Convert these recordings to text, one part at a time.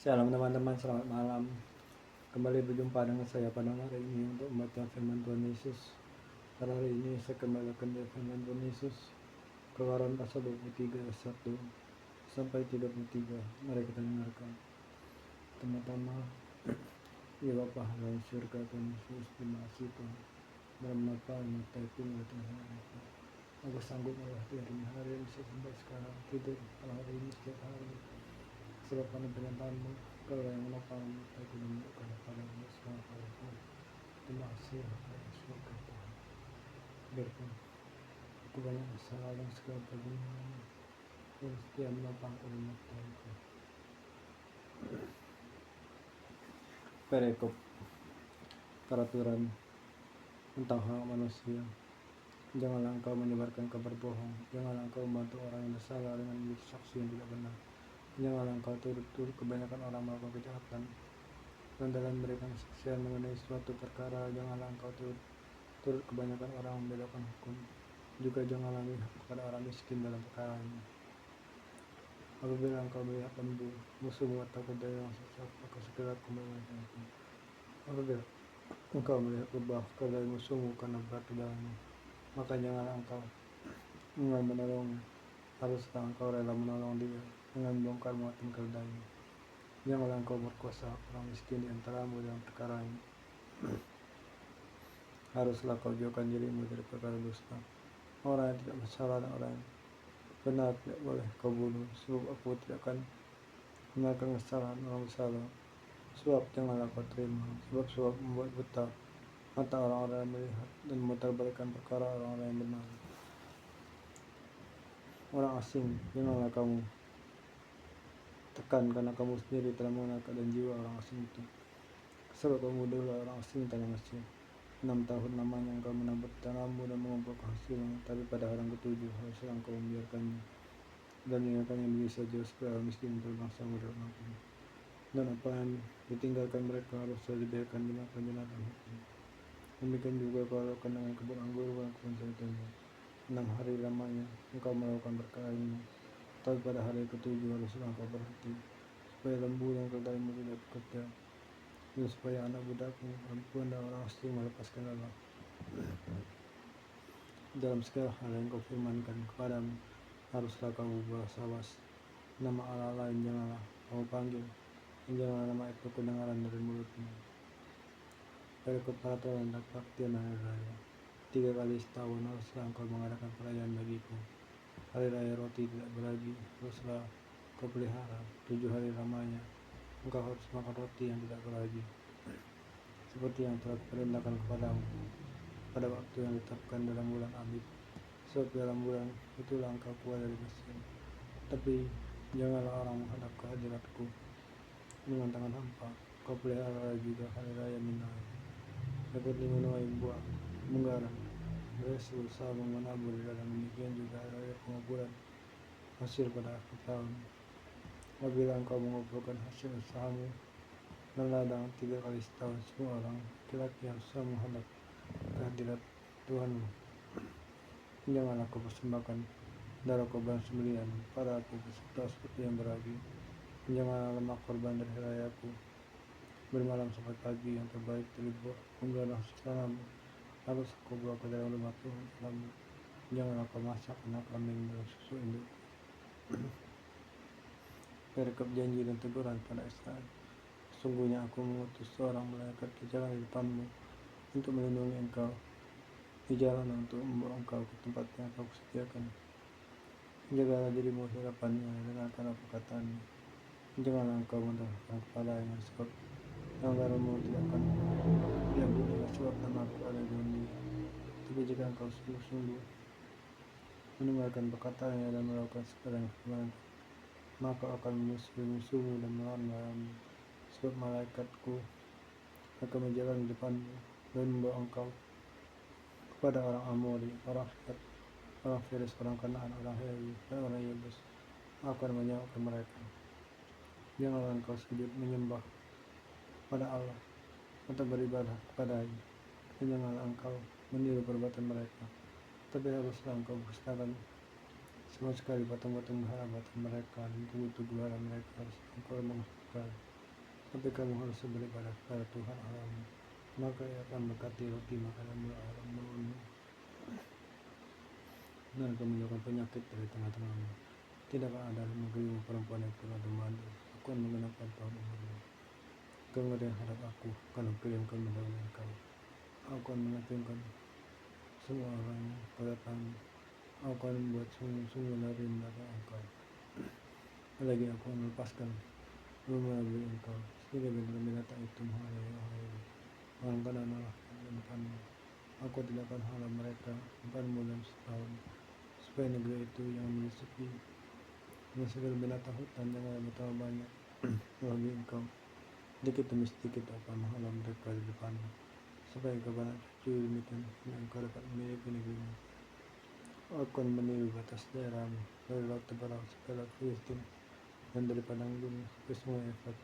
Shalom teman-teman, selamat malam. Kembali berjumpa dengan saya pada hari ini untuk membaca firman Tuhan Yesus. Pada hari ini saya kembali akan dari firman Tuhan Yesus, Keluaran pasal 23 ayat 1 sampai 33. Mari kita dengarkan. Pertama-tama, ya Bapa dalam surga Tuhan Yesus, terima kasih Tuhan. Dalam apa yang kita Tuhan, aku sanggup melewati hari ini sampai sekarang, tidur pada hari ini setiap hari. Sebab pada pernyataanmu, kau yang menopang aku menunjukkan kepadamu segala hal. Terima kasih atas surga Tuhan. Biarpun aku banyak masalah dan segala pergumulan, dan setia menopangku dan menyertaiku. Perikop peraturan tentang hak manusia. Janganlah engkau menyebarkan kabar bohong. Janganlah engkau membantu orang yang bersalah dengan menjadi saksi yang tidak benar. Janganlah engkau turut kebanyakan orang melakukan kejahatan, dan dalam memberikan kesaksian mengenai suatu perkara, janganlah engkau turut kebanyakan orang membedakan hukum. Juga janganlah melihat kepada orang miskin dalam perkara ini. Apabila engkau melihat lembu, musuhmu atau keledai yang sesat, maka segera kembalikan itu. Apabila engkau melihat lebah, keledai musuhmu karena berat di dalamnya, maka janganlah engkau menolong. Haruslah engkau rela menolong dia dengan membongkar muatan keledainya. Janganlah engkau berkuasa orang miskin di antaramu dalam perkara ini. Haruslah kau jauhkan dirimu dari perkara dusta. Orang yang tidak bersalah dan orang yang benar tidak boleh kau bunuh, sebab aku tidak akan membiarkan kesalahan orang bersalah. Suap janganlah kau terima, sebab suap membuat buta mata orang-orang yang melihat dan memutarbalikkan perkara orang-orang yang benar. Orang asing janganlah kamu tekan, karena kamu sendiri telah mengenal keadaan jiwa orang asing itu. Sebab kamu dulu orang asing tanah Mesir. 6 tahun lamanya engkau menabur tanammu dan mengumpulkan hasilnya, tapi pada hari ketujuh haruslah engkau membiarkannya dan meninggalkannya begitu saja, supaya orang miskin untuk bangsamu dalam ampun. Dan apa yang ditinggalkan mereka haruslah dibiarkan dimakan binatang hukum. Demikian juga kau lakukan dengan kebun anggur dan kebun zaitunnya. 6 hari lamanya engkau melakukan perkara ini, tapi pada hari ketujuh haruslah engkau berhenti, supaya lembu dan keledaimu tidak bekerja, dan supaya anak budakmu, perempuan dan orang asing melepaskan lelah. Dalam segala hal yang kau firmankan kepadamu, haruslah kamu bersawas. Nama Allah lain janganlah kamu panggil, dan janganlah nama itu kedengaran dari mulutmu. Perikop peraturan dan kebaktian hari raya. 3 kali setahun haruslah engkau mengadakan perayaan bagiku. Hari raya roti tidak beragi haruslah kau pelihara. 7 hari lamanya engkau harus makan roti yang tidak beragi, seperti yang telah kuperintahkan kepadamu pada waktu yang ditetapkan dalam bulan Abib. Sebab dalam bulan itulah engkau keluar dari Mesir. Tapi janganlah orang menghadap ke hadiratku dengan tangan hampa. Kau pelihara juga hari raya Minai, seperti menuai buah menggarang, beres berusaha menabur di dalam. Demikian juga hari raya penguburan hasil pada akhir tahun. Apabila engkau mengumpulkan hasil usahamu dan ladang 3 kali setahun, semua orang laki-laki haruslah menghadap ke hadirat Tuhanmu. Janganlah kau persembahkan darah korban sembelihan pada aku beserta seperti yang beragi. Janganlah lemak korban dari rayaku bermalam sampai pagi. Yang terbaik dari buah penggarang sesanamu harus kau bawa ke dalam rumah Tuhanmu. Janganlah kau masak anak kambing dalam susu induk. Perikop janji dan teguran pada Israel. Sesungguhnya aku mengutus seorang malaikat di jalan di depanmu untuk melindungi engkau di jalan, untuk membawa engkau ke tempat yang aku sediakan. Jagalah dirimu di hadapannya, dengarkan perkataannya. Janganlah engkau mendahulukan kepadanya, sebab pelanggaranmu tidak akan diampuni, sebab namaku ada dengan dia. Tapi jika engkau sungguh-sungguh mendengarkan perkataannya dan melakukan segala yang firmankan, maka akan menyusul musuhmu dan melawan. Sebab malaikatku akan berjalan di depanmu dan membawa engkau kepada orang Amori, orang Het, orang Feris, orang Kanaan, orang Hewi, dan orang Yebus. Aku akan menyelamatkan mereka. Janganlah engkau sujud menyembah pada Allah atau beribadah kepadanya, dan janganlah engkau meniru perbuatan mereka. Tapi haruslah engkau musnahkan sama sekali patung-patung berhala mereka, dan tugu-tugu berhala mereka harus engkau musnahkan. tapi kamu harus beribadah kepada Tuhan Allahmu, maka Ia akan berkati roti makananmu alam menurunmu, dan akan menjauhkan penyakit dari tengah-tengahmu. Tidak akan ada di negerimu perempuan yang penuh mandi. Aku akan menggenapkan tahun umurmu. Kamu ada yang hadap aku, akan kukirimkan mendahului engkau. Aku akan mengaturkan semua orang pada tanganmu. Aku akan membuat sungguh-sungguh lari di belakang engkau. Lagi aku akan melepaskan melalui engkau. Sehingga binatang itu menghayal orang kanan Allah di depanmu. Aku tidak akan halang mereka depanmu dalam setahun, supaya negeri itu yang menjadi sepi, dan segala binatang hutan yang ada betapa banyak bagi engkau. Sedikit demi sedikit akan menghalang mereka di depanmu, supaya engkau banyak cucu demikian yang engkau dapat memiliki negerimu. Aku akan meniru batas daerahmu dari laut tepi sampai laut Filistin, dan dari padang gunung sampai sungai Efrat,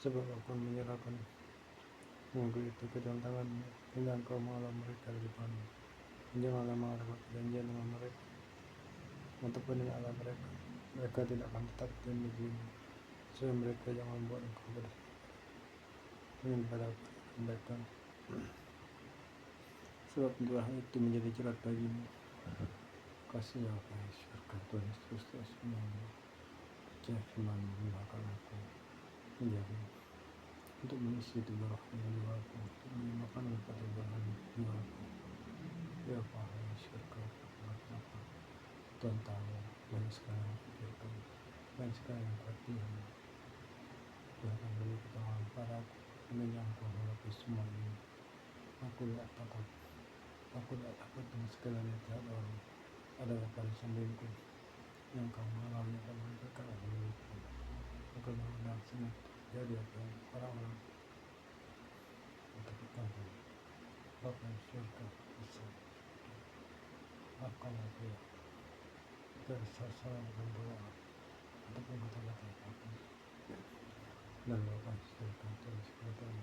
sebab aku akan menyerahkan negeri itu ke dalam tanganmu, hingga engkau menghalang mereka di depanmu. Janganlah mengharap perjanjian dengan mereka, ataupun dengan Allah mereka. Mereka tidak akan tetap di negerimu, supaya mereka jangan membuat engkau ingin pada kebaikan. Sebab tentulah itu menjadi jerat bagimu. Kasih ya surga Tuhan Yesus Kristus percaya firman-Mu menggunakan aku menjadi untuk mengisi tubuh roh dengan jiwaku, untuk menyemakan pada bahan jiwaku. Ya Pak, surga apa Tuhan tahu banyak sekali yang pikirkan, banyak sekali yang perhatian. Tuhan akan beri pertolongan padaku, dengan aku menghadapi semua ini. Aku tidak takut, aku tidak takut dengan segala niat orang. Adalah pada sampingku yang kau mengalami akan memberikan milikku. Aku mengundang sangat jadi orang-orang untuk bertanggung. Bapa yang surga bisa maafkan aku ya dari salah dan doa ataupun kata-kata apapun. Dan Bapa yang surga terus berdoa